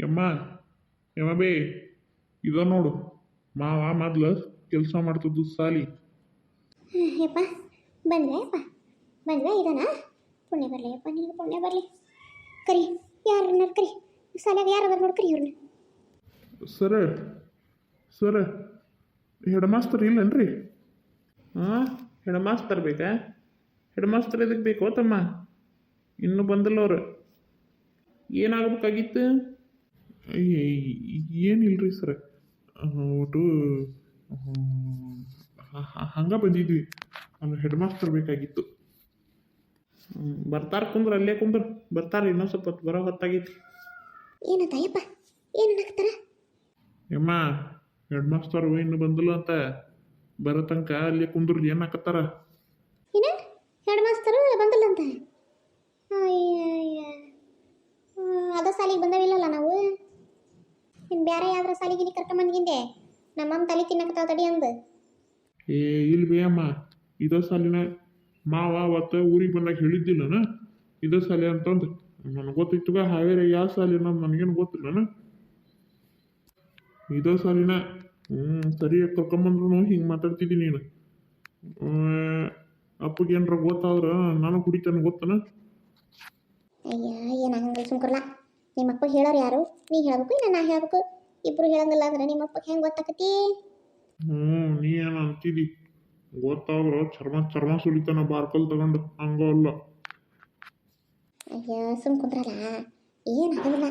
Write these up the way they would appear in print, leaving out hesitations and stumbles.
ಯಮ್ಮ ಯಮ್ಮ ಬೇ ಇದ ನೋಡು ಮಾವ ಮೊದ್ಲು ಕೆಲಸ ಮಾಡ್ತಿದ್ದು ಸಾಲಿ. ಯಪ್ಪ ಬಂದ್ವೆ ಯಪ್ಪ ಬಂದ್ವೆ ಇದಾನ. ಪುಣ್ಯ ಬರಲಿ ಯಪ್ಪ, ನಿನಗೆ ಪುಣ್ಯ ಬರಲಿ. ಕರಿ ಯಾರನ್ನ ಕರಿ, ಸಾಲಾಗ ಯಾರು ಅದಾರ ನೋಡಿ, ಕರಿ ಇವ್ರನ್ನ. ಸರ ಸರ ಹೆಡ್ ಮಾಸ್ತರ್ ಇಲ್ಲನ್ರಿ? ಹಾಂ, ಹೆಡ್ ಮಾಸ್ತರ್ ಬೇಕಾ? ಹೆಡ್ ಮಾಸ್ತರ್ ಎದಕ್ಕೆ ಬೇಕು ತಮ್ಮ? ಇನ್ನೂ ಬಂದಿಲ್ಲ ಅವ್ರು. ಏನಾಗಬೇಕಾಗಿತ್ತು? ಏನಿಲ್ರಿ ಸರ, ಒಟ್ಟು ಹಂಗೆ ಬಂದಿದ್ವಿ. ನಮ್ಗೆ ಹೆಡ್ ಮಾಸ್ತರ್ ಬೇಕಾಗಿತ್ತು. ಬರ್ತಾರ ಕುಂದ್ರ, ಅಲ್ಲೇ ಕುಂದ್ರ, ಬರ್ತಾರೆ ಇನ್ನೊಂದು ಸ್ವಲ್ಪ ಹೊತ್ತು, ಬರೋ ಹೊತ್ತಾಗಿತ್ತು. ಏನಂತ ಯಪ್ಪ, ಏನು ಹಾಕ್ತಾರ? ಯಮ್ಮ ಹೆಡ್ ಮಾಸ್ತರು ಇನ್ನು ಬಂದಿಲ್ಲ ಅಂತ, ಬರೋ ತನಕ ಅಲ್ಲೇ ಕುಂದ್ರಲ್ಲಿ ಏನು ಹಾಕತ್ತಾರ? ಏನ ಹೆಡ್ ಮಾಸ್ತರು ಬಂದಿಲ್ಲ ಅಂತ? ಅದ ಸಾಲಿಗೆ ಬಂದವಿಲ್ಲಲ್ಲ ನಾವು. ಇನ್ನು ಬೇರೆ ಯಾವ್ದ್ರ ಸಾಲಿಗೆ ಕರ್ಕೊಂಬಂದ್ಗಿಂದೆ ನಮ್ಮಮ್ಮ ತಲೆ ತಿನ್ನಕತ್ತಾವ ತಡಿ ಅಂದು. ಏ ಇಲ್ಲಿ ಬೇ ಅಮ್ಮ, ಇದೇ ಸಾಲಿನ ಮಾವ ಅವತ್ತು ಊರಿಗೆ ಬಂದಾಗ ಹೇಳಿದ್ದಿಲ್ಲನ ಇದೇ ಸಾಲಿ ಅಂತಂದು. ನನಗೆ ಗೊತ್ತಿತ್ತು ಹಾವೇರಿ ಯಾವ ಸಾಲಿನ ನನಗೇನು ಗೊತ್ತಿಲ್ಲನ. ಇದೇ ಸಾಲಿನ. ಸರಿಯಾಗಿ ಕರ್ಕೊಂಬಂದ್ರು ಹಿಂಗೆ ಮಾತಾಡ್ತಿದ್ದೀನಿ ನೀನು. ಅಪ್ಪಗೆ ಏನಾರ ಗೊತ್ತಾದ್ರೆ ನಾನು ಕುಡಿತಾನೆ ಗೊತ್ತನ? ಅಯ್ಯ ಏನು ಹಂಗಲ್ಲ ಸುಮ್ಕರ್ಲ. ನಿಮ್ಮ ಅಪ್ಪ ಹೇಳೋರು ಯಾರು? ನೀ ಹೇಳ್ಬೇಕು ಇಲ್ಲ ನಾ ಹೇಳ್ಬೇಕು? ಇಬ್ರು ಹೇಳಂಗಿಲ್ಲ ಅಂದ್ರೆ ನಿಮ್ಮ ಅಪ್ಪಗೆ ಹೆಂಗೆ ಗೊತ್ತಾಕತಿ? ನೀ ಏನು ಅಂತಿದಿ? ಗೊತ್ತಾದ್ರೆ ಚರ್ಮ ಸುಲಿತಾನ ಬಾರ್ಕಲ್ ತಗೊಂಡು, ಹಂಗ ಅಲ್ಲ. ಅಯ್ಯ ಸುಮ್ ಕುಂದ್ರಲ್ಲ, ಏನಾಗಲ್ಲ.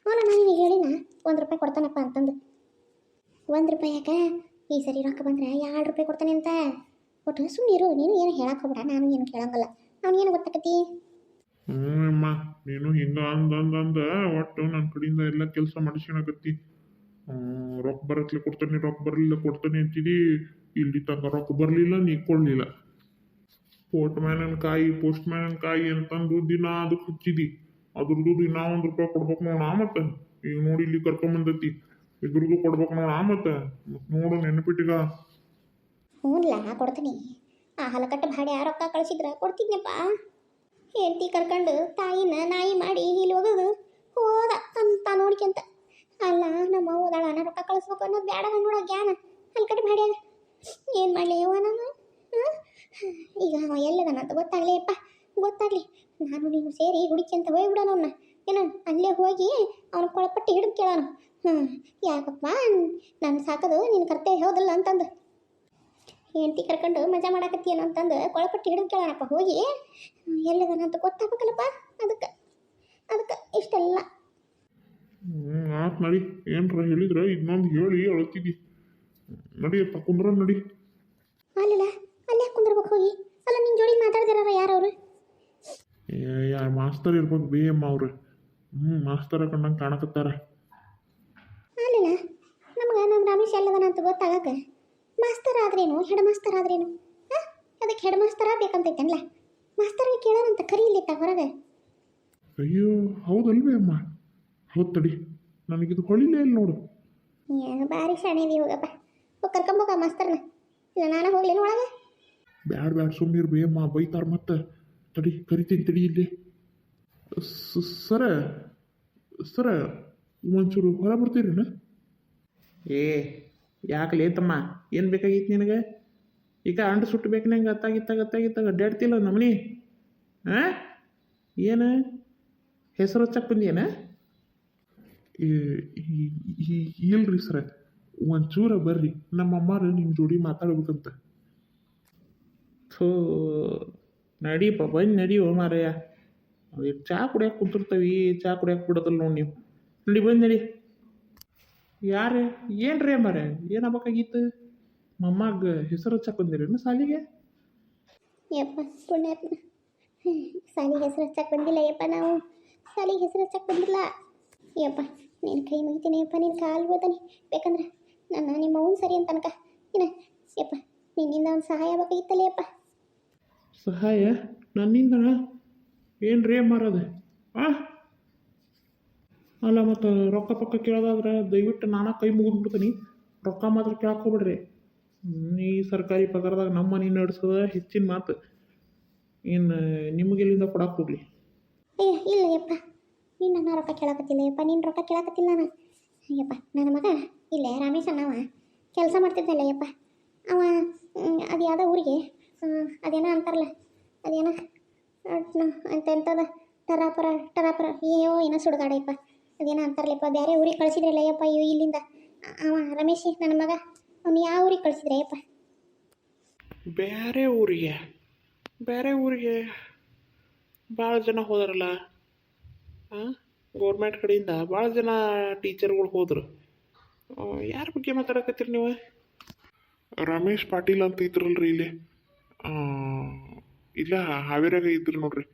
ಅವನ ನಾನು ಹೇಳಿನ ₹1 ಕೊಡ್ತಾನಪ್ಪ ಅಂತಂದು. ₹1 ಯಾಕ? ಈ ಸರಿ ರೊಕ್ಕ ಬಂದ್ರೆ ₹2 ಕೊಡ್ತಾನೆ ಅಂತ. ಒಟ್ಟು ಸುಮ್ಮನಿರು, ನೀನು ಏನು ಹೇಳಕ್ಕೆ ಹೋಗ್ಬೇಡ, ನಾನು ಏನು ಕೇಳಂಗಲ್ಲ. ಅವ್ನಿಗೇನು ಗೊತ್ತಾಕತಿ? ಅಮ್ಮ ನೀನು ಹಿಂಗ ಅಂದ ಒಟ್ಟು ನನ್ನ ಕಡೆಯಿಂದ ಎಲ್ಲ ಕೆಲಸ ಮಾಡಿಸ್ಕೊಳಕತ್ತಿ. ರೊಕ್ಕ ಬರತ್ಲೆ ಕೊಡ್ತಾನೆ, ರೊಕ್ಕ ಬರಲಿಲ್ಲ ಕೊಡ್ತಾನೆ ಅಂತಿದಿ. ಇಲ್ಲಿ ತನಕ ರೊಕ್ಕ ಬರಲಿಲ್ಲ, ನೀ ಕೊಡಲಿಲ್ಲ. ಪೋಸ್ಟ್ ಮ್ಯಾನನ್ ಕಾಯಿ ಅಂತಂದು ದಿನ ಅದಕ್ಕೆ ಹಚ್ಚಿದಿ. ಅದ್ರದ್ದು ದಿನ ₹1 ಕೊಡ್ಬೇಕು ನೋಡ. ಮತ್ತೆ ಈಗ ನೋಡಿ ಇಲ್ಲಿ ಕರ್ಕೊಂಬಂದತಿ, ಇದ್ರದ್ದು ಕೊಡ್ಬೇಕು ನೋಡ. ಮತ್ತೆ ನೋಡು ನೆನಪಿಟ್ಟಿಗ. ಹ್ಞೂನ್ಲ ಕೊಡ್ತೀನಿ. ಆ ಹಲಕಟ್ಟು ಭಾಡೆ ಆ ರೊಕ್ಕ ಕಳಿಸಿದ್ರೆ ಕೊಡ್ತಿದ್ನಪ್ಪ. ಹೆಂಡತಿ ಕರ್ಕೊಂಡು ತಾಯಿನ ನಾಯಿ ಮಾಡಿ ಇಲ್ಲಿ ಹೋಗೋದು ಹೋದ ಅಂತ ನೋಡ್ಕೊಂತ. ಅಲ್ಲ ನಮ್ಮ ಓದಾಳ ನಾ ರೊಕ್ಕ ಕಳಿಸ್ಬೇಕು ಅನ್ನೋದು ಬೇಡ ನೋಡ ಜ್ಞಾನ ಹಲಕಟ್ಟು ಭಾಡ್ಯಾಗ. ಏನು ಮಾಡಲಿ ಯವ್ವ ನಾನು? ಈಗ ಅವ ಎಲ್ಲದನಂತ ಗೊತ್ತಾಗಲಿಯಪ್ಪ, ಗೊತ್ತಾಗಲಿ. ನಾನು ನೀನು ಸೇರಿ ಹುಡುಕ್ಯಂತ ಹೋಗ್ಬಿಡೋಣ ಅವನ್ನ. ಏನೋ ಅಲ್ಲೇ ಹೋಗಿ ಅವನ ಕೊಳಪಟ್ಟಿ ಹಿಡಿದು ಕೇಳೋಣ. ಯಾಕಪ್ಪ ನಾನು ಸಾಕೋದು ನಿನ್ನ ಕರ್ತವ್ಯ ಹೌದಲ್ಲ ಅಂತಂದು. ಹೆಂಡತಿ ಕರ್ಕೊಂಡು ಮಜಾ ಮಾಡಕತ್ತೀಯನ ಅಂತಂದು ಕೊಳಪಟ್ಟಿ ಹಿಡಿದು ಕೇಳೋಣಪ್ಪ ಹೋಗಿ. ಎಲ್ಲದನಂತ ಗೊತ್ತಾಗಬೇಕಲ್ಲಪ್ಪ, ಅದಕ್ಕೆ ಇಷ್ಟೆಲ್ಲ. ಆತ್ ನಡಿ, ಏನ್ರ ಹೇಳಿದ್ರೆ ಇನ್ನೊಂದು ಹೇಳಿ ಅಳ್ತಿದ್ದಿ. ನಡಿಯಪ್ಪ ಕುಂದ್ರ ನಡಿ. ಅಲ್ಲಲ್ಲ ಅಲ್ಲೇ ಕುಂದ್ರಬೇಕು ಹೋಗಿ. ಅಲ್ಲ ನಿನ್ನ ಜೋಡಿ ಮಾತಾಡ್ದಿರ ಯಾರವ್ರು? ಮಾಸ್ತರ್ ಇರ್ಬೇಕು ಬಿ ಎಮ್ಮ ಅವ್ರು. ಮಾಸ್ತರ ಕಂಡಂಗೆ ಕಾಣಕತ್ತಾರ. ಅಲ್ಲಲ್ಲ ನಮ್ಗೆ ನಮ್ಮ ರಮೇಶ್ ಎಲ್ಲದನಂತ ಗೊತ್ತಾಗಕ್ಕೆ ಮಾಸ್ತರ್ ಆದ್ರೇನು ಹೆಡ್ ಮಾಸ್ತರ್ ಆದ್ರೇನು? ಅದಕ್ಕೆ ಹೆಡ್ ಮಾಸ್ತರ ಬೇಕಂತೈತಲ್ಲ. ಮಾಸ್ತರ್ಗೆ ಕೇಳೋಣಂತ ಕರೀಲಿತ್ತ ಹೊರಗೆ. ಅಯ್ಯೋ ಹೌದಲ್ವೇ ಅಮ್ಮ, ಹೌದು ತಡಿ, ನನಗಿದು ಹೊಳಿಲೇ ಇಲ್ಲ ನೋಡು. ಭಾರಿ ಶಾಣೆದಿ, ಹೋಗಪ್ಪ ಹೋಗಿ ಕರ್ಕೊಂಬೋಗ ಮಾಸ್ತರ್ನ. ಇಲ್ಲ ನಾನು ಹೋಗ್ಲೇನು ಒಳಗೆ? ಬ್ಯಾಡ ಸುಮ್ಮನಿರು ಬೇ ಅಮ್ಮ, ಬೈತಾರ ಮತ್ತೆ. ತಡಿ ಕರಿತೀನಿ ತಡಿ. ಇಲ್ಲಿ ಸರ ಒಂಚೂರು ಹೊರ ಬರ್ತೀರೇನ? ಏ ಯಾಕಲೇ ತಮ್ಮ, ಏನು ಬೇಕಾಗಿತ್ತು ನಿನಗೆ? ಈಗ ಅಂಡು ಸುಟ್ಟು ಬೇಕು ನಂಗೆ. ಅತ್ತಾಗಿತ್ತಾಗ ಅಡ್ಡಾಡ್ತಿಲ್ಲ ನಮ್ಮನಿ. ಏನು ಹೆಸರು ಹಚ್ಚಕ್ಕೆ ಬಂದಿಯೇನ? ಇಲ್ರಿ ಸರ, ಒಂಚೂರ ಬರ್ರಿ, ನಮ್ಮಮ್ಮಾರು ನಿಮ್ಮ ಜೋಡಿ ಮಾತಾಡ್ಬೇಕಂತ. ಥೋ ನಡೀಪ ಬಂದು ನಡಿಯೋ ಮಾರಯ್ಯ. ಚಾ ಕುಡಿಯೋಕೆ ಕುಂತಿರ್ತೀವಿ, ಚಾ ಕುಡಿಯೋಕೆ ಬಿಡೋದಲ್ಲ ನೋಡಿ ನೀವು. ನಡಿ ಬಂದು ನಡಿ. ಯಾರೇ ಏನ್ರಿ ಮಾರ, ಏನಾಗಬೇಕಾಗಿತ್ತು? ಮಮ್ಮಾಗ ಹೆಸರು ಹಚ್ಚಕ್ಕೆ ಬಂದಿರೇನು ಸಾಲಿಗೆ? ಯಪ್ಪ ಪುಣ್ಯಾತ್ಮ, ಸಾಲಿಗೆ ಹೆಸರು ಹಚ್ಚಕ್ಕೆ ಬಂದಿಲ್ಲ ಯಪ್ಪ. ನಾವು ಸಾಲಿಗೆ ಹೆಸರು ಹಚ್ಚಕ್ಕೆ ಬಂದಿಲ್ಲ ಯಪ್ಪ. ನೀನು ಕೈ ಮುಗಿತೀನಿ ಯಪ್ಪ, ನೀನು ಕಾಲು ಬೀಳ್ತಾನೆ. ಬೇಕಂದ್ರೆ ನಿಮ್ಮ ಅವ್ನು ಸರಿ ಅಂತ ಅನ್ಕ ಏನ ಯಪ್ಪ. ನಿನ್ನಿಂದ ಒಂದು ಸಹಾಯ ಬೇಕಾಗಿತ್ತಲ್ಲ ಯಪ್ಪ. ಸಹಾಯ ನನ್ನಿಂದ? ಏನ್ರಿ ಮಾರೋದು? ಅಲ್ಲ ಮತ್ತು ರೊಕ್ಕ ಪಕ್ಕ ಕೇಳೋದಾದ್ರೆ ದಯವಿಟ್ಟು ನಾನು ಕೈ ಮುಗಿದ್ಬಿಡ್ತೀನಿ. ರೊಕ್ಕ ಮಾತ್ರ ಕೇಳಕ್ಕೆ ಹೋಗ್ಬಿಡ್ರಿ. ಈ ಸರ್ಕಾರಿ ಪಗಾರದಾಗ ನಮ್ಮ ಮನೆ ನಡೆಸೋದ ಹೆಚ್ಚಿನ ಮಾತು. ಇನ್ನು ನಿಮಗೆಲ್ಲಿಂದ ಕೊಡಕ್ಕೆ ಹೋಗ್ಲಿ? ಇಲ್ಲ ಯಪ್ಪ, ನನ್ನ ರೊಕ್ಕ ಕೇಳಕತ್ತಿಲ್ಲ ಯಪ್ಪ, ನಿನ್ನ ರೊಕ್ಕ ಕೇಳಕತ್ತಿಲ್ಲ ನಾನು. ಅಯ್ಯಪ್ಪ ನನ್ನ ಮಗ ಇಲ್ಲೇ ರಮೇಶ್ ಅನ್ನವ ಕೆಲಸ ಮಾಡ್ತಿದ್ದಲ್ಲ ಯಪ್ಪ. ಅವ ಅದು ಯಾವುದೋ ಊರಿಗೆ ಅದೇನೋ ಅಂತಾರಲ್ಲ, ಅದೇನೋ ಎಂತೆಂಥದ ಟರಾಪರ ಟರಾಪರ ಅಯ್ಯೋ ಏನೋ ಸುಡುಗಾಡಪ್ಪ, ಅದೇನೋ ಅಂತಾರಲ್ಲಪ್ಪ, ಬೇರೆ ಊರಿಗೆ ಕಳಿಸಿದ್ರಲ್ಲ ಯಪ್ಪ ಇಲ್ಲಿಂದ. ಅವ ರಮೇಶ್ ನನ್ನ ಮಗ, ಅವ್ನು ಯಾವ ಊರಿಗೆ ಕಳಿಸಿದ್ರೆ ಯಪ್ಪ? ಬೇರೆ ಊರಿಗೆ ಭಾಳ ಜನ ಹೋದಾರಲ್ಲ. ಹಾಂ, ಗೌರ್ಮೆಂಟ್ ಕಡೆಯಿಂದ ಭಾಳ ಜನ ಟೀಚರ್ಗಳು ಹೋದರು. ಯಾರ ಬಗ್ಗೆ ಮಾತಾಡಕತ್ತೀರಿ ನೀವು? ರಮೇಶ್ ಪಾಟೀಲ್ ಅಂತ ಇದ್ರಲ್ರಿ ಇಲ್ಲಿ, ಇಲ್ಲ ಹಾವೇರಿಯಾಗ ಇದ್ರು ನೋಡ್ರಿ.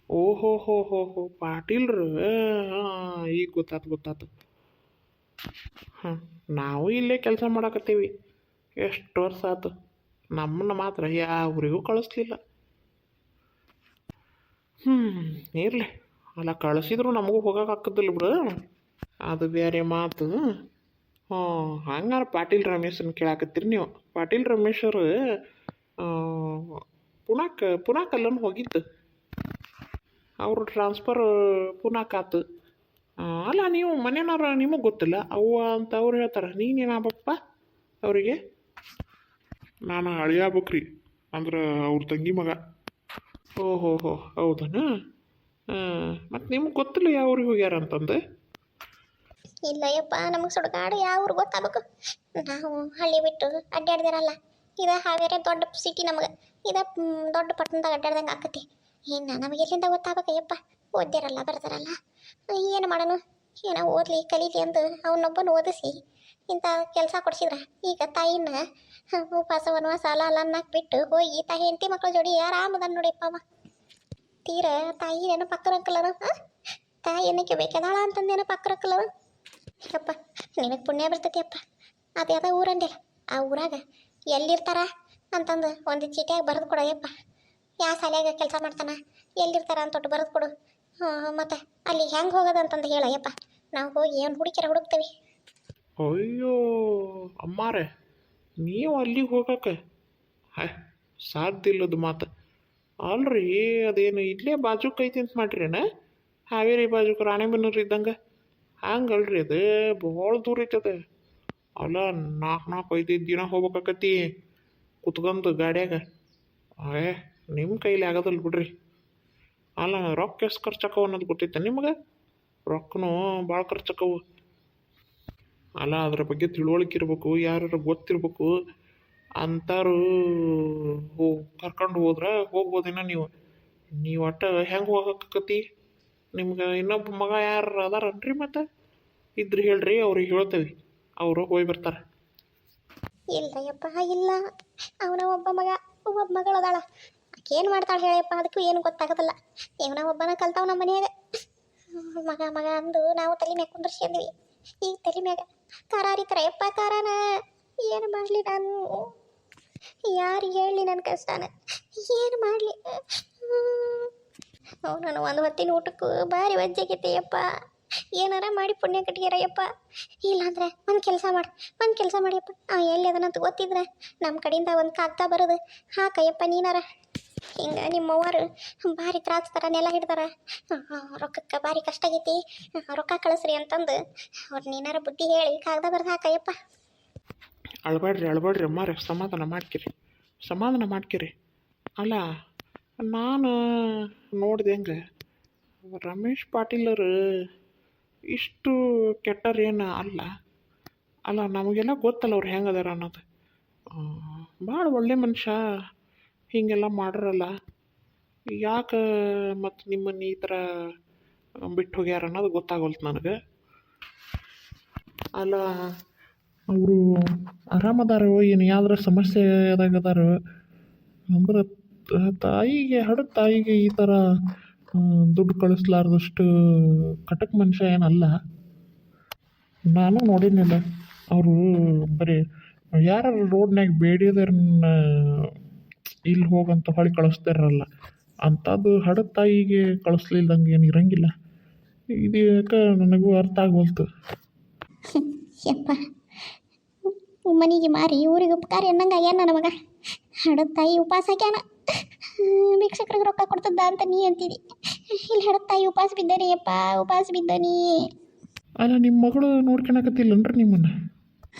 ಓಹೋ ಹೋ ಹೋ ಹೋ ಪಾಟೀಲ್ರು, ಹಾಂ ಈಗ ಗೊತ್ತಾತು. ಹಾಂ, ನಾವು ಇಲ್ಲೇ ಕೆಲಸ ಮಾಡಕತ್ತೀವಿ ಎಷ್ಟು ವರ್ಷ ಆಯ್ತು. ನಮ್ಮನ್ನು ಮಾತ್ರ ಯಾವ್ರಿಗೂ ಕಳಿಸ್ಲಿಲ್ಲ. ಇರಲಿ, ಅಲ್ಲ ಕಳಿಸಿದ್ರು ನಮಗೂ ಹೋಗಕ್ಕೆ ಹಾಕದಿಲ್ಲ ಬಿಡು, ಅದು ಬೇರೆ ಮಾತು. ಹಂಗಾರೆ ಪಾಟೀಲ್ ರಮೇಶನ್ ಕೇಳಾಕತ್ತೀರಿ ನೀವು. ಪಾಟೀಲ್ ರಮೇಶರು ಪುಣಾಕಲ್ಲನ್ನು ಹೋಗಿತ್ತು, ಅವರು ಟ್ರಾನ್ಸ್ಫರ್ ಪುಣಾಕಾತು. ಅಲ್ಲ ನೀವು ಮನೆಯವ್ರು ನಿಮಗೆ ಗೊತ್ತಿಲ್ಲ ಅವ್ವ ಅಂತ ಅವ್ರು ಹೇಳ್ತಾರೆ, ನೀನೇನಾಗಬೇಕಪ್ಪ ಅವರಿಗೆ? ನಾನು ಅಳಿಯಾಬೇಕ್ರಿ, ಅಂದ್ರೆ ಅವ್ರ ತಂಗಿ ಮಗ. ಓಹೋ ಹೋ ಹೌದನ. ಮತ್ತು ನಿಮ್ಗೆ ಗೊತ್ತಿಲ್ಲ ಯಾವ ಊರಿಗೆ ಹೋಗ್ಯಾರ ಅಂತಂದು? ಇಲ್ಲ ಯಪ್ಪ, ನಮಗೆ ಸುಡುಗಾಡು ಯಾವ ಊರು ಗೊತ್ತಾಗಬೇಕು. ನಾವು ಹಳ್ಳಿ ಬಿಟ್ಟು ಅಡ್ಡಾಡ್ದಿರಲ್ಲ, ಇದು ಹಾವೇರಿ ದೊಡ್ಡ ಸಿಟಿ, ನಮಗೆ ಇದು ದೊಡ್ಡ ಪಟ್ಟಣದಾಗ ಅಡ್ಡಾಡ್ದಂಗೆ ಆಕತಿ. ಇನ್ನು ನಮಗೆ ಎಲ್ಲಿಂದ ಗೊತ್ತಾಗಬೇಕಯ್ಯಪ್ಪ? ಓದ್ದಿರಲ್ಲ ಬರ್ತಾರಲ್ಲ, ಏನು ಮಾಡೋಣ? ಏನೋ ಓದಲಿ ಕಲೀಲಿ ಅಂದು ಅವನೊಬ್ಬನ ಓದಿಸಿ ಇಂಥ ಕೆಲಸ ಕೊಡಿಸಿದ್ರ. ಈಗ ತಾಯಿನ ಉಪವಾಸ ವನವಾಸ ಸಾಲ ಅನ್ನಕ್ಕೆ ಬಿಟ್ಟು ಹೋಗಿ ತಾಯಿ ಹೆಂಡತಿ ಮಕ್ಕಳ ಜೋಡಿ ಆರಾಮದನ್ ನೋಡಿಪ್ಪ ಅವ. ತೀರ ತಾಯಿ ಏನೋ ಪಕ್ಕರಕ್ಕಲ್ಲವ, ತಾಯಿ ಏನಕ್ಕೆ ಬೇಕದಾಳ ಅಂತಂದೇನೋ ಪಕ್ಕರಕ್ಕಲ್ಲವ. ಯಪ್ಪ ನಿನಗೆ ಪುಣ್ಯ ಬರ್ತೈತಿ ಅಪ್ಪ. ಅದು ಯಾವ್ದೋ ಊರಂದೆ, ಆ ಊರಾಗ ಎಲ್ಲಿರ್ತಾರ ಅಂತಂದು ಒಂದು ಚೀಟಿಯಾಗ ಬರೆದು ಕೊಡೋಯಪ್ಪ. ಯಾವ ಶಾಲೆಯಾಗ ಕೆಲಸ ಮಾಡ್ತಾನ, ಎಲ್ಲಿರ್ತಾರ ಅಂತೊಟ್ಟು ಬರೆದು ಕೊಡು. ಮತ್ತು ಅಲ್ಲಿ ಹೆಂಗೆ ಹೋಗೋದಂತಂದು ಹೇಳಯ್ಯಪ್ಪ, ನಾವು ಹೋಗಿ ಏನು ಹುಡುಕ್ತೇವೆ. ಅಯ್ಯೋ ಅಮ್ಮಾರೆ, ನೀವು ಅಲ್ಲಿಗೆ ಹೋಗಕ್ಕೆ ಸಾಧ್ಯ ಇಲ್ಲದ ಮಾತು ಅಲ್ರಿ. ಅದೇನು ಇಲ್ಲೇ ಬಾಜುಕ್ ಐತಿ ಅಂತ ಮಾಡ್ರಿನ? ಹಾವೇರಿ ಬಾಜುಕ್ ರಾಣೆಬೆನ್ನೂರು ಇದ್ದಂಗೆ ಹಂಗಲ್ರಿ, ಅದು ಭಾಳ ದೂರ ಐತದ. ಅಲ್ಲ 4-5 ದಿನ ಹೋಗ್ಬೇಕಾಕತಿ ಕುತ್ಕೊಂಡು ಗಾಡ್ಯಾಗ. ನಿಮ್ಮ ಕೈಲಿ ಆಗೋದಲ್ಲ ಬಿಡ್ರಿ. ಅಲ್ಲ ರೊಕ್ಕ ಎಷ್ಟು ಖರ್ಚಾಕವು ಅನ್ನೋದು ಗೊತ್ತೈತೆ ನಿಮ್ಗೆ? ರೊಕ್ಕನೂ ಭಾಳ ಖರ್ಚಾಕವು. ಅಲ್ಲ ಅದ್ರ ಬಗ್ಗೆ ತಿಳುವಳಿಕೆ ಇರ್ಬೇಕು, ಯಾರು ಗೊತ್ತಿರ್ಬೇಕು ಅಂತಾರು ಕರ್ಕೊಂಡು ಹೋದ್ರೆ ಹೋಗ್ಬೋದೇನ ನೀವು. ಒಟ್ಟು ಹೆಂಗೆ ಹೋಗಕ್ಕತಿ? ನಿಮ್ಗೆ ಇನ್ನೊಬ್ಬ ಮಗ ಯಾರು ಅದಾರನ್ರಿ? ಮತ್ತು ಇದ್ರೆ ಹೇಳ್ರಿ, ಅವ್ರಿಗೆ ಹೇಳ್ತೇವೆ, ಅವರು ಹೋಗಿ ಬರ್ತಾರೆ. ಇಲ್ಲ ಯಪ್ಪ ಇಲ್ಲ, ಅವನ ಒಬ್ಬ ಮಗಳು ಅದಾಳ. ಆಕೇನು ಮಾಡ್ತಾಳೆ ಹೇಳಪ್ಪ? ಅದಕ್ಕೂ ಏನು ಗೊತ್ತಾಗೋದಿಲ್ಲ. ಇವನ ಒಬ್ಬನ ಕಲ್ತಾವ ನಮ್ಮ ಮನೆಯಾಗ. ಮಗ ಅಂದು ನಾವು ತಲೆ ಮ್ಯಾಗ ಕುಂದ್ರಿಸಿದ್ವಿ. ಈಗ ತಲೆ ಮ್ಯಾಗ ಖಾರ ಹರಿತಾರೆ ಯಪ್ಪ, ಖಾರನ ಏನು ಮಾಡಲಿ ನಾನು? ಯಾರಿಗೆ ಹೇಳಲಿ ನನ್ನ ಕಷ್ಟನ? ಏನು ಮಾಡಲಿ? ನಾನು ಒಂದು ಹೊತ್ತಿನ ಊಟಕ್ಕೂ ಭಾರಿ ವಜ್ಜಾಗೈತೆಯಪ್ಪ. ಏನಾರ ಮಾಡಿ ಪುಣ್ಯ ಕಟ್ಗ್ಯಾರಯ್ಯಪ್ಪ. ಇಲ್ಲಾಂದ್ರೆ ಒಂದು ಕೆಲಸ ಮಾಡಿಯಪ್ಪ. ಎಲ್ಲಿ ಅದನ್ನಂತ ಗೊತ್ತಿದ್ರೆ ನಮ್ಮ ಕಡೆಯಿಂದ ಒಂದು ಕಾಗ್ದ ಬರೋದು ಹಾಕಯ್ಯಪ್ಪ ನೀನಾರ. ಹಿಂಗೆ ನಿಮ್ಮವ್ವರು ಭಾರಿ ತ್ರಾಸ ಥರ ನೆಲ ಹಿಡ್ದಾರ, ರೊಕ್ಕಕ್ಕೆ ಭಾರಿ ಕಷ್ಟ ಆಗೈತಿ, ರೊಕ್ಕ ಕಳಿಸ್ರಿ ಅಂತಂದು ಅವ್ರು ನೀನಾರ ಬುದ್ಧಿ ಹೇಳಿ ಕಾಗ್ದ ಬರ್ದು ಹಾಕಯ್ಯಪ್ಪ. ಅಳ್ಬೇಡ್ರಿ ಅಮ್ಮಾರೆ, ಸಮಾಧಾನ ಮಾಡ್ಕಿರಿ. ಅಲ್ಲ ನಾನು ನೋಡಿದೆ ಹೆಂಗೆ ರಮೇಶ್ ಪಾಟೀಲರು ಇಷ್ಟು ಕೆಟ್ಟರೇನು ಅಲ್ಲ ನಮಗೆಲ್ಲ ಗೊತ್ತಲ್ಲ ಅವ್ರು ಹೆಂಗದಾರ ಅನ್ನೋದು. ಭಾಳ ಒಳ್ಳೆ ಮನುಷ್ಯ, ಹೀಗೆಲ್ಲ ಮಾಡ್ರಲ್ಲ. ಯಾಕೆ ಮತ್ತು ನಿಮ್ಮನ್ನು ಈ ಥರ ಬಿಟ್ಟು ಹೋಗ್ಯಾರ ಅನ್ನೋದು ಗೊತ್ತಾಗೋಲ್ತು ನನಗೆ. ಅಲ್ಲ ಅವರು ಆರಾಮದಾರೋ ಏನು, ಯಾವ್ದಾರ ಸಮಸ್ಯೆದಾಗದಾರೋ ಅಂದ್ರೆ ಹಡದ ತಾಯಿಗೆ ಈ ಥರ ದುಡ್ಡು ಕಳಿಸ್ಲಾರ್ದಷ್ಟು ಕಟಕ್ ಮನುಷ್ಯ ಏನಲ್ಲ. ನಾನು ನೋಡಿನಿಲ್ಲ, ಅವರು ಬರೀ ಯಾರು ರೋಡ್ನಾಗ ಬೇಡಿಯೋದನ್ನ ಇಲ್ಲಿ ಹೋಗಂತ ಹೊಳಿ ಕಳಿಸ್ತಾರಲ್ಲ ಅಂಥದ್ದು ಹಡದ ತಾಯಿಗೆ ಕಳಿಸ್ಲಿಲ್ದಂಗೆ ಏನು ಇರಂಗಿಲ್ಲ. ಇದು ಯಾಕೆ ನನಗೂ ಅರ್ಥ ಆಗೋಲ್ತು. ಯಪ್ಪ ಮನೆಗೆ ಮಾರಿ ಊರಿಗೆ ಉಪಕಾರ ಅನ್ನಂಗೆ ಆಗ್ಯಾನ ನನ್ನ ಮಗ. ಹಡದ ತಾಯಿ ಉಪವಾಸ ಹಾಕ್ಯಾನ, ಭಿಕ್ಷಕರಿಗೆ ರೊಕ್ಕ ಕೊಡ್ತದ ಅಂತ ನೀ ಅಂತಿದಿ. ಇಲ್ಲಿ ಹೇಳ ತಾಯಿ ಉಪವಾಸ ಬಿದ್ದನಿ ಅಪ್ಪ, ಉಪವಾಸ ಬಿದ್ದನಿ. ಅಲ್ಲ ನಿಮ್ಮ ಮಗಳು ನೋಡ್ಕೊಳಕತ್ತಿಲ್ಲನ್ರಿ ನಿಮ್ಮನ್ನು?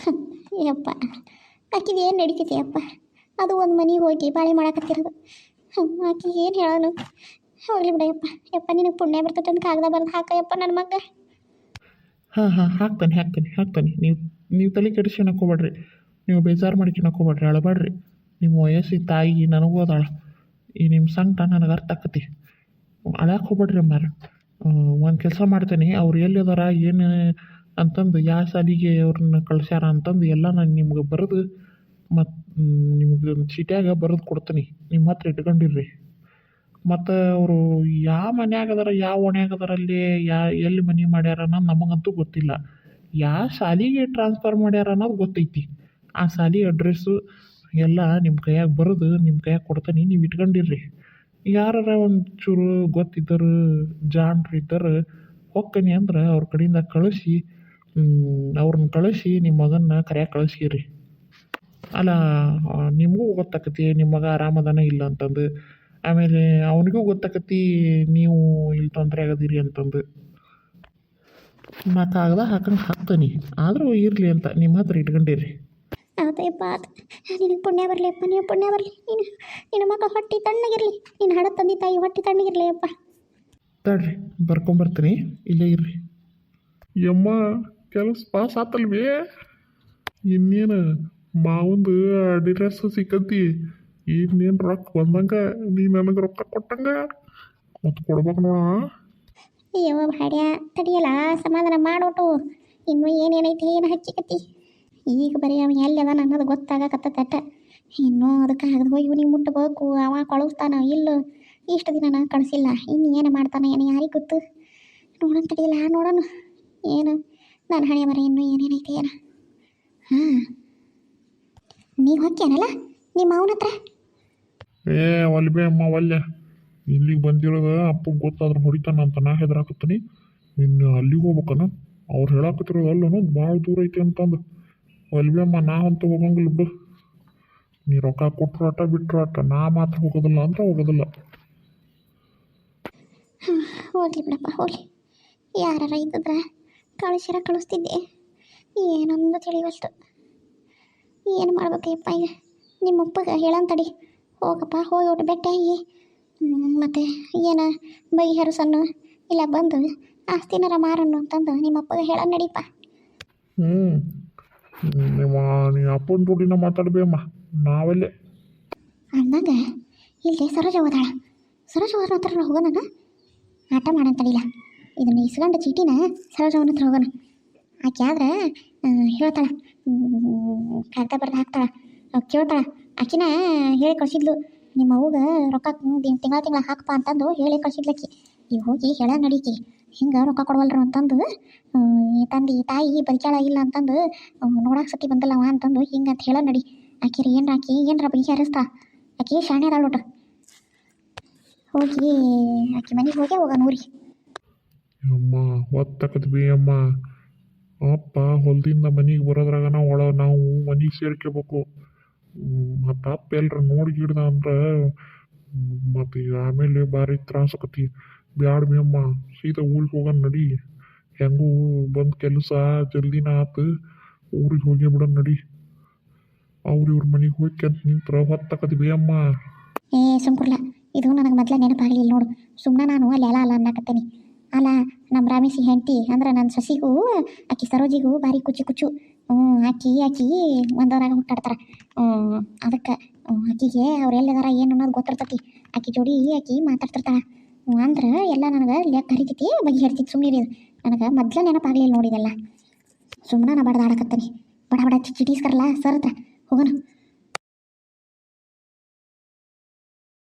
ಯಪ್ಪ ಆಕಿದು ಏನು ನಡೀತೈತಿ ಅಪ್ಪ, ಅದು ಒಂದು ಮನೆಗೆ ಹೋಗಿ ಬಾಳೆ ಮಾಡಕತ್ತಿರೋದು. ಆಕಿ ಏನು ಹೇಳೋನು, ಹೋಗ್ಲಿ ಬಿಡಯಪ್ಪ. ಯಪ್ಪ ನಿನಗೆ ಪುಣ್ಯ ಬರ್ತೈತೆ ಅಂತ ಕಾಗದ ಬರ್ದು ಹಾಕಯಪ್ಪ ನನ್ನ ಮಗ. ಹಾಂ ಹಾಕ್ತಾನೆ. ನೀವು ತಲೆ ಕೆಡಿಸ್ಕೊಳಕ್ಕೆ ಹೋಗ್ಬೇಡ್ರಿ, ನೀವು ಬೇಜಾರು ಮಾಡ್ಕೊಳಕ್ಕೆ ಹೋಗ್ಬೇಡ್ರಿ, ಅಳಬೇಡ್ರಿ. ನಿಮ್ಮ ವಯಸ್ಸಿನ ತಾಯಿ ನನಗೂ ಅದಾಳ, ಈ ನಿಮ್ಮ ಸಂಕಟ ನನಗೆ ಅರ್ಥ ಆಕತಿ. ಅಳಕ್ಕೆ ಹೋಗ್ಬೇಡ್ರಿ ಅಮ್ಮಾರ. ಒಂದು ಕೆಲಸ ಮಾಡ್ತೇನೆ, ಅವ್ರು ಎಲ್ಲಿ ಅದಾರ ಏನು ಅಂತಂದು ಯಾವ ಶಾಲಿಗೆ ಅವ್ರನ್ನ ಕಳ್ಸ್ಯಾರ ಅಂತಂದು ಎಲ್ಲ ನಾನು ನಿಮ್ಗೆ ಬರೆದು ಮತ್ತು ನಿಮ್ಗೆ ಚೀಟ್ಯಾಗ ಬರೆದು ಕೊಡ್ತೀನಿ, ನಿಮ್ಮ ಹತ್ರ ಇಟ್ಕೊಂಡಿರ್ರಿ. ಮತ್ತು ಅವರು ಯಾವ ಮನ್ಯಾಗ ಅದಾರ, ಯಾವ ಓಣ್ಯಾಗ ಅದಾರ, ಅಲ್ಲಿ ಎಲ್ಲಿ ಮನೆ ಮಾಡ್ಯಾರ ಅನ್ನೋದು ನಮಗಂತೂ ಗೊತ್ತಿಲ್ಲ. ಯಾವ ಶಾಲೆಗೆ ಟ್ರಾನ್ಸ್ಫರ್ ಮಾಡ್ಯಾರ ಅನ್ನೋದು ಗೊತ್ತೈತಿ. ಆ ಶಾಲೆ ಅಡ್ರೆಸ್ಸು ಎಲ್ಲ ನಿಮ್ಮ ಕೈಯಾಗ ಬರೆದು ನಿಮ್ಮ ಕೈಯಾಗ ಕೊಡ್ತೀನಿ, ನೀವು ಇಟ್ಕೊಂಡಿರ್ರಿ. ಯಾರಾರ ಒಂಚೂರು ಗೊತ್ತಿದ್ದರು ಜಾಣ್ರು ಇದ್ದರು ಹೊಕ್ಕನಿ ಅಂದ್ರೆ ಅವ್ರ ಕಡೆಯಿಂದ ಕಳಿಸಿ, ಅವ್ರನ್ನ ಕಳಿಸಿ ನಿಮ್ಮ ಮಗನ್ನ ಕರ್ಯಾಕೆ ಕಳಿಸ್ಕಿರಿ. ಅಲ್ಲ ನಿಮಗೂ ಗೊತ್ತಾಕತಿ ನಿಮ್ಮ ಮಗ ಆರಾಮದಾನ ಇಲ್ಲ ಅಂತಂದು, ಆಮೇಲೆ ಅವನಿಗೂ ಗೊತ್ತಾಕತಿ ನೀವು ಇಲ್ಲಿ ತೊಂದರೆ ಆಗದಿರಿ ಅಂತಂದು. ನಾ ಕಾಗದ ಹಾಕ್ತಾನೆ, ಆದರೂ ಇರಲಿ ಅಂತ ನಿಮ್ಮ ಹತ್ರ ಇಟ್ಕೊಂಡಿರಿ. ಆತಯ್ಯಪ್ಪ ಆತು, ನಿನಗೆ ಪುಣ್ಯ ಬರಲಿಯಪ್ಪ, ನೀವು ಪುಣ್ಯ ಬರಲಿ. ನಿನ್ನ ಮಕ್ಕಳು ಹೊಟ್ಟೆ ತಣ್ಣಗಿರಲಿ, ನಿನ್ನ ಹಡ ತಂದೆ ತಾಯಿ ಹೊಟ್ಟೆ ತಣ್ಣಗಿರಲಿ ಅಪ್ಪ. ತಡ್ರಿ ಬರ್ಕೊಂಬರ್ತೀನಿ, ಇಲ್ಲೇ ಇರ್ರಿ. ಯಮ್ಮ ಕೆಲಸ ಪಾಸ್ ಆತಲ್ವೇ? ಇನ್ನೇನು ಮಾವಂದು ಅಡ್ರೆಸ್ ಸಿಕ್ಕತಿ, ಇನ್ನೇನು ರೊಕ್ಕ ಬಂದಂಗೆ ನೀ ನನಗೆ ರೊಕ್ಕ ಕೊಟ್ಟಂಗೆ ಮತ್ತು ಕೊಡ್ಬೇಕು ನೋಡ. ಅಯ್ಯೋ ಭಾಡ್ಯ ತಡಿಯಲ್ಲ, ಸಮಾಧಾನ ಮಾಡೋಟು. ಇನ್ನೂ ಏನೇನೈತಿ, ಏನು ಹಚ್ಚಿಕತಿ. ಈಗ ಬರೀ ಅವ ಎಲ್ಲಿ ಅದಾನ ಅನ್ನೋದು ಗೊತ್ತಾಗಕತ್ತ. ಇನ್ನೂ ಅದಕ್ಕೆ ಆಗದು ಹೋಗಿ ಇವ್ನಿಗೆ ಮುಟ್ಟಬೇಕು, ಅವ ಕಳಿಸ್ತಾನ ಇಲ್ಲ. ಇಷ್ಟು ದಿನ ನಾನು ಕಳಿಸಿಲ್ಲ, ಇನ್ನು ಏನು ಮಾಡ್ತಾನೆ ಏನು ಯಾರಿಗೆ ಗೊತ್ತು. ನೋಡೋಣ ತಡಿಯಲ್ಲ, ನೋಡೋಣ ಏನು ನಾನು ಹಣೆ ಬರ ಇನ್ನೂ ಏನೇನೈತಿ ಏನು. ಹಾಂ ನೀವು ಹೊಕ್ಕೇನಲ್ಲ ನಿಮ್ಮ ಅವನ ಹತ್ರ? ಒಲ್ಬೆ ಅಮ್ಮ ಒಲ್ಲೆ, ಇಲ್ಲಿಗೆ ಬಂದಿರೋದು ಅಪ್ಪಗೆ ಗೊತ್ತಾದ್ರೆ ಹೊಡಿತಾನ ಅಂತ ನಾ ಹೆದರಾಕತ್ತೀನಿ. ಇನ್ನು ಅಲ್ಲಿಗೆ ಹೋಗ್ಬೇಕನ, ಅವ್ರು ಹೇಳಾಕತ್ತಿರೋದು ಅಲ್ಲನು ಭಾಳ ದೂರ ಐತಿ ಅಂತಂದು. ಒಲ್ಬೆ ಅಮ್ಮ ನಾ ಅಂತ ಹೋಗಂಗಿಲ್ಲ ಬಿಡು, ನೀ ರೊಕ್ಕ ಕೊಟ್ಟರು ಆಟ ಬಿಟ್ಟರು ಆಟ, ನಾ ಮಾತ್ರ ಹೋಗೋದಿಲ್ಲ ಅಂದ್ರೆ ಹೋಗೋದಿಲ್ಲ. ಹೋಗ್ಲಿ ಬಿಡಪ್ಪ ಹೋಗ್ಲಿ, ಯಾರ ಇದ್ದಿದ್ರೆ ಕಳಿಸ್ತಿದ್ದೆ. ಏನೊಂದು ತಿಳಿವಷ್ಟು, ಏನು ಮಾಡ್ಬೇಕಯ್ಯಪ್ಪ ಈಗ. ನಿಮ್ಮಪ್ಪಗೆ ಹೇಳಂತಡಿ, ಹೋಗಪ್ಪ ಹೋಗಿ ಒಟ್ಟು ಬೆಟ್ಟಾಗಿ ಮತ್ತು ಏನು ಬಗೆಹರಿಸನ್ನು ಇಲ್ಲ ಬಂದು ಆಸ್ತಿನಾರ ಮಾರನ್ನು ಅಂತಂದು ನಿಮ್ಮಪ್ಪಗೆ ಹೇಳ ನಡೀಪ. ನೀ ಅಪ್ಪನ ದುಡ್ಡಿನ ಮಾತಾಡ್ಬೇಮ್ಮ, ನಾವೆಲ್ಲೇ ಅಂದಾಗ ಇಲ್ಲೇ ಸರೋಜ ಹೋದಾಳ. ಸರೋಜ ಹೋದ್ರ ಹತ್ರ ಹೋಗೋಣ, ಆಟ ಮಾಡಂತಡಿಲ್ಲ. ಇದನ್ನು ಇಸ್ಕೊಂಡು ಚೀಟಿನ ಸರೋಜವನ ಹತ್ರ ಹೋಗೋಣ. ಆಕೆ ಆದ್ರೆ ಹೇಳ್ತಾಳೆ, ಕಾಗದ ಬರ್ದು ಹಾಕ್ತಾಳೆ, ಕೇಳ್ತಾಳೆ. ಆಕಿನ ಹೇಳಿ ಕಳಿಸಿದ್ಲು, ನಿಮ್ಮ ಅವ್ಗೆ ರೊಕ್ಕ ತಿಂಗಳ ಹಾಕಪ್ಪ ಅಂತಂದು ಹೇಳಿ ಕಳಿಸಿದ್ಲಕ್ಕಿ. ಈಗ ಹೋಗಿ ಹೇಳ ನಡೀಕಿ, ಹಿಂಗೆ ರೊಕ್ಕ ಕೊಡವಲ್ರು ಅಂತಂದು ತಂದೆ ತಾಯಿ ಬದುಕ್ಯಾಳ ಇಲ್ಲ ಅಂತಂದು ನೋಡಕ್ಕೆ ಸತಿ ಬಂದಲ್ಲವ ಅಂತಂದು ಹಿಂಗೆ ಅಂತ ಹೇಳ ನಡಿ. ಆಕಿರಿ ಏನರ ಬಗೆಹರಿಸ್ತಾ, ಆಕಿ ಶಾಣೆ ಅದಾಳ ಒಟ್ಟು. ಹೋಗಿ ಆಕಿ ಮನೆಗೆ ಹೋಗೋಣ ಊರಿಗೆ. ಅಮ್ಮ ಹೊತ್ತಕತ್ ಬಿ ಅಮ್ಮ, ಅಪ್ಪ ಹೊಲದಿಂದ ಮನೆಗೆ ಬರೋದ್ರಾಗ ನಾವು ಮನೆಗೆ ಸೇರ್ಕೋಬೇಕು. ಮತ್ತು ಅಪ್ಪ ಎಲ್ಲರ ನೋಡಿ ಗಿಡ್ದ ಅಂದ್ರೆ ಮತ್ತು ಈಗ ಆಮೇಲೆ ಭಾರಿ ತ್ರಾಸ ಆಕತಿ. ಬ್ಯಾಡ ಬಿ ಅಮ್ಮ, ಸೀದಾ ಊರಿಗೆ ಹೋಗೋಣ ನಡಿ. ಹೆಂಗೂ ಬಂದು ಕೆಲಸ ಜಲ್ದಿನ ಆತು, ಊರಿಗೆ ಹೋಗಿ ಬಿಡೋಣ ನಡಿ. ಇವ್ರ ಮನೆಗೆ ಹೋಗಿ ಅಂತ ನಿಂತ್ರ ಹೊತ್ತಕತ್ ಬಿ ಅಮ್ಮ. ಸುಮ್ಕುರ್ಲ, ಇದು ನನಗೆ ಮೊದಲೇ ನೆನಪಾಗಲಿಲ್ಲ ನೋಡು. ಸುಮ್ಮನೆ ನಾನು ಅಲ್ಲಿ ಅಲ್ಲ ಅನ್ನಕತ್ತೇನೆ. ಅಲ್ಲ ನಮ್ಮ ರಾಮೇಶಿ ಹೆಂಡತಿ ಅಂದ್ರೆ ನನ್ನ ಸೊಸಿಗೂ ಆಕಿ ಸರೋಜಿಗೂ ಭಾರಿ ಕುಚ್ಚು. ಆಕಿ ಒಂದವರಾಗ ಹುಟ್ಟಾಡ್ತಾರೆ. ಅದಕ್ಕೆ ಆಕಿಗೆ ಅವ್ರು ಎಲ್ಲಿದಾರ ಏನು ಅನ್ನೋದು ಗೊತ್ತಿರ್ತೈತಿ. ಆಕಿ ಜೋಡಿ ಆಕಿ ಮಾತಾಡ್ತಿರ್ತಾಳೆ ಅಂದ್ರೆ ಎಲ್ಲ ನನಗೆ ಲೆಕ್ಕ ಹರಿತೈತಿ, ಬಗೆಹರಿತೈತಿ. ಸುಮ್ಮನೆ ನನಗೆ ಮೊದಲೇ ನೆನಪಾಗಲಿಲ್ಲ ನೋಡಿದೆಲ್ಲ. ಸುಮ್ಮನೆ ನಾ ಬಡ್ದಾಡಕತ್ತೇನೆ. ಬಡ ಚೀಟೀಸ್ಕರಲ್ಲ ಸರ್ ಹತ್ರ ಹೋಗೋಣ.